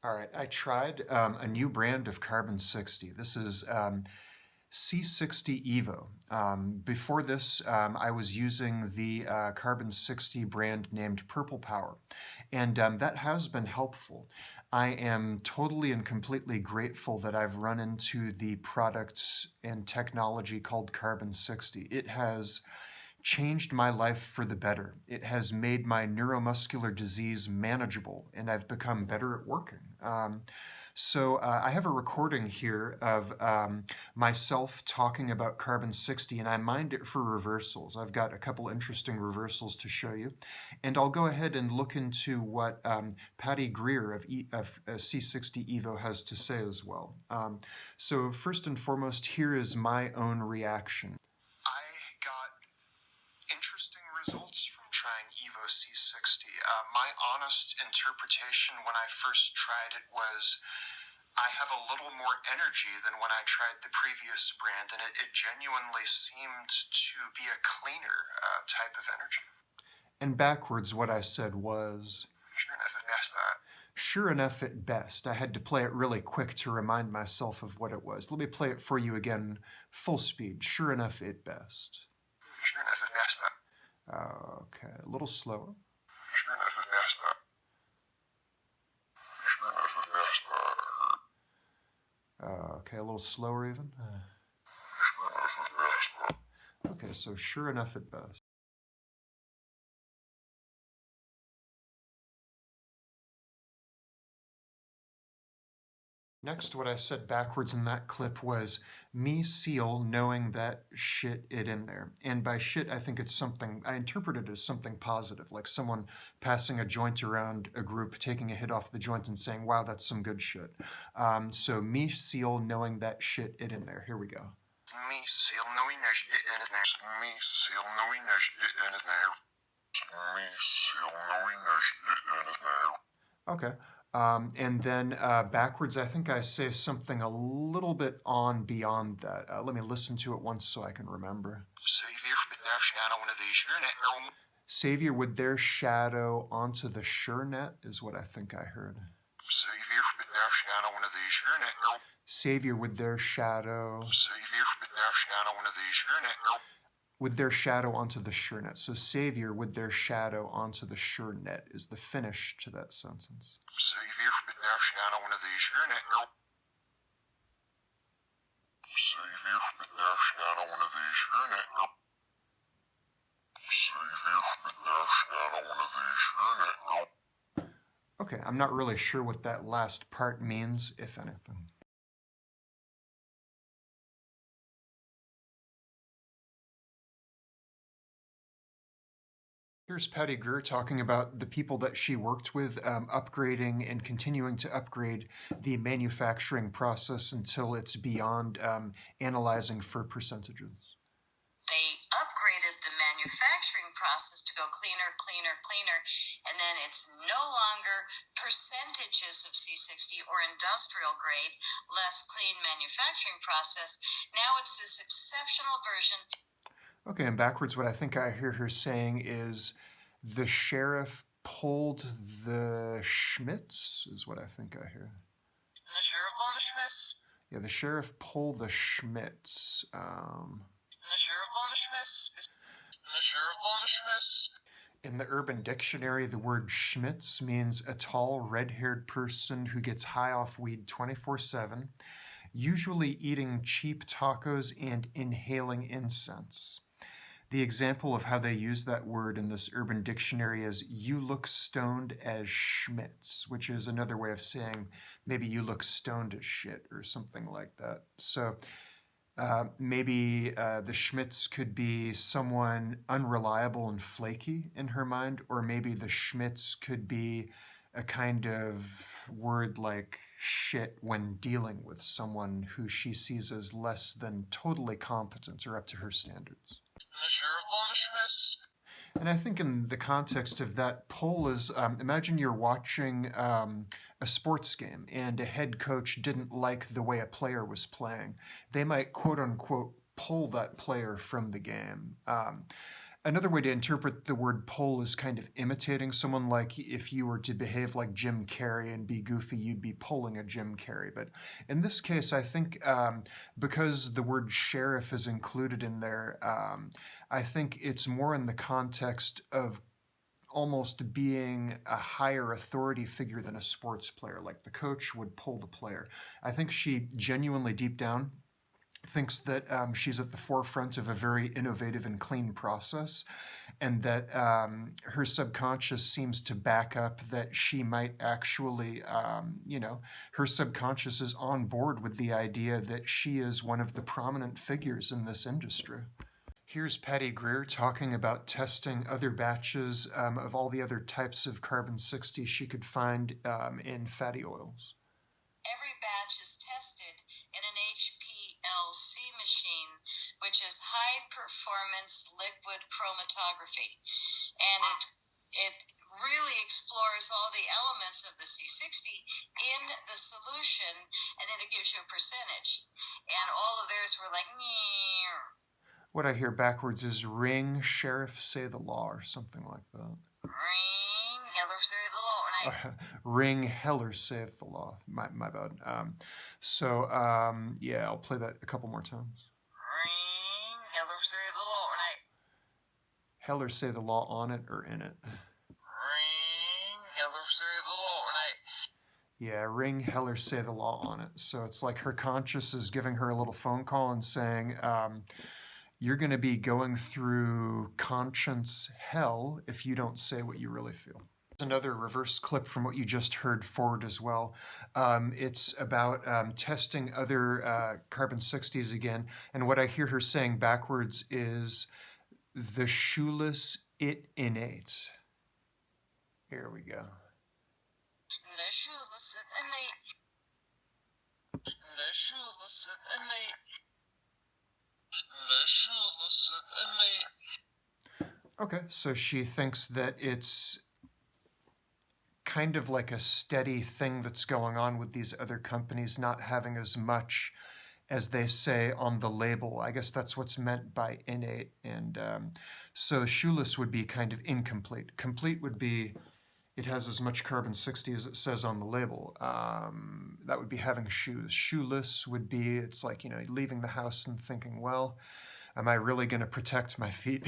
All right, I tried a new brand of Carbon 60. This is C60EVO. Before this, I was using the Carbon 60 brand named Purple Power, and that has been helpful. I am totally and completely grateful that I've run into the product and technology called Carbon 60. It has changed my life for the better. It has made my neuromuscular disease manageable, and I've become better at working. I have a recording here of myself talking about Carbon 60, and I mined it for reversals. I've got a couple interesting reversals to show you, and I'll go ahead and look into what Patty Greer of C60EVO has to say as well. So first and foremost, here is my own reaction. I got interesting results from trying Evo C60. My honest interpretation when I first tried it was I have a little more energy than when I tried the previous brand, and it genuinely seemed to be a cleaner type of energy. And backwards, what I said was, sure enough, at best. Sure enough, at best. I had to play it really quick to remind myself of what it was. Let me play it for you again, full speed. Sure enough, at best. Sure enough, at best. Okay, a little slower. Sure enough, at best. Sure enough, at best. Okay, a little slower even. Sure enough, at best. Okay, so sure enough, at best. Next, what I said backwards in that clip was me seal knowing that shit it in there. And by shit, I think it's something, I interpret it as something positive, like someone passing a joint around a group, taking a hit off the joint and saying, wow, that's some good shit. So me seal knowing that shit it in there. Here we go. Me seal knowing that shit in there. Me seal knowing that shit in there. Me seal knowing that shit in there. Okay. And then backwards, I think I say something a little bit on beyond that. Let me listen to it once so I can remember. Savior with their shadow onto the sure net is what I think I heard. Savior with their shadow onto the sure net. Savior with their shadow. Savior with their shadow onto the sure net. With their shadow onto the sure net. So Savior with their shadow onto the sure net is the finish to that sentence. Savior with their shadow onto the sure net. Savior with their shadow onto the sure net. Savior with their shadow onto the sure net. Okay, I'm not really sure what that last part means, if anything. Here's Patty Greer talking about the people that she worked with upgrading and continuing to upgrade the manufacturing process until it's beyond analyzing for percentages. They upgraded the manufacturing process to go cleaner, cleaner, cleaner, and then it's no longer percentages of C60 or industrial grade, less clean manufacturing process. Now it's this exceptional version. Okay, and backwards, what I think I hear her saying is the sheriff pulled the Schmitz, is what I think I hear. The sheriff pulled the Schmitz? Yeah, the sheriff pulled the Schmitz. The sheriff pulled the Schmitz? The sheriff pulled the Schmitz? In the Urban Dictionary, the word Schmitz means a tall, red-haired person who gets high off weed 24/7, usually eating cheap tacos and inhaling incense. The example of how they use that word in this Urban Dictionary is you look stoned as Schmitz, which is another way of saying maybe you look stoned as shit or something like that. So maybe the Schmitz could be someone unreliable and flaky in her mind, or maybe the Schmitz could be a kind of word like shit when dealing with someone who she sees as less than totally competent or up to her standards. The sheriff pulled the Schmitz? And I think in the context of that poll is, imagine you're watching a sports game and a head coach didn't like the way a player was playing. They might quote unquote pull that player from the game. Another way to interpret the word pull is kind of imitating someone. Like if you were to behave like Jim Carrey and be goofy, you'd be pulling a Jim Carrey. But in this case, I think because the word sheriff is included in there, I think it's more in the context of almost being a higher authority figure than a sports player. Like the coach would pull the player. I think she genuinely, deep down, thinks that she's at the forefront of a very innovative and clean process, and that her subconscious seems to back up that she might actually, her subconscious is on board with the idea that she is one of the prominent figures in this industry. Here's Patty Greer talking about testing other batches of all the other types of carbon-60 she could find in fatty oils. Every batch is tested in an HPLC machine, which is high performance liquid chromatography. And it really explores all the elements of the C60 in the solution, and then it gives you a percentage. And all of theirs were like, "Meow." What I hear backwards is ring, sheriff, say the law, or something like that. Ring, Heller, say the law. Right? Ring, Heller, save the law. My bad. Yeah, I'll play that a couple more times. Ring, Heller, say the law. Right? Heller, say the law on it or in it. Ring, Heller, say the law. Right? Yeah, ring, Heller, say the law on it. So it's like her conscience is giving her a little phone call and saying, you're going to be going through conscience hell if you don't say what you really feel. Another reverse clip from what you just heard forward as well. It's about testing other carbon-60s again, and what I hear her saying backwards is the shoeless it innate. Here we go. The shoeless innate. The shoeless innate. The shoeless innate. Okay, so she thinks that it's kind of like a steady thing that's going on with these other companies not having as much as they say on the label. I guess that's what's meant by innate. And so shoeless would be kind of incomplete. Complete would be it has as much carbon-60 as it says on the label. That would be having shoes. Shoeless would be, it's like, leaving the house and thinking, well, am I really going to protect my feet?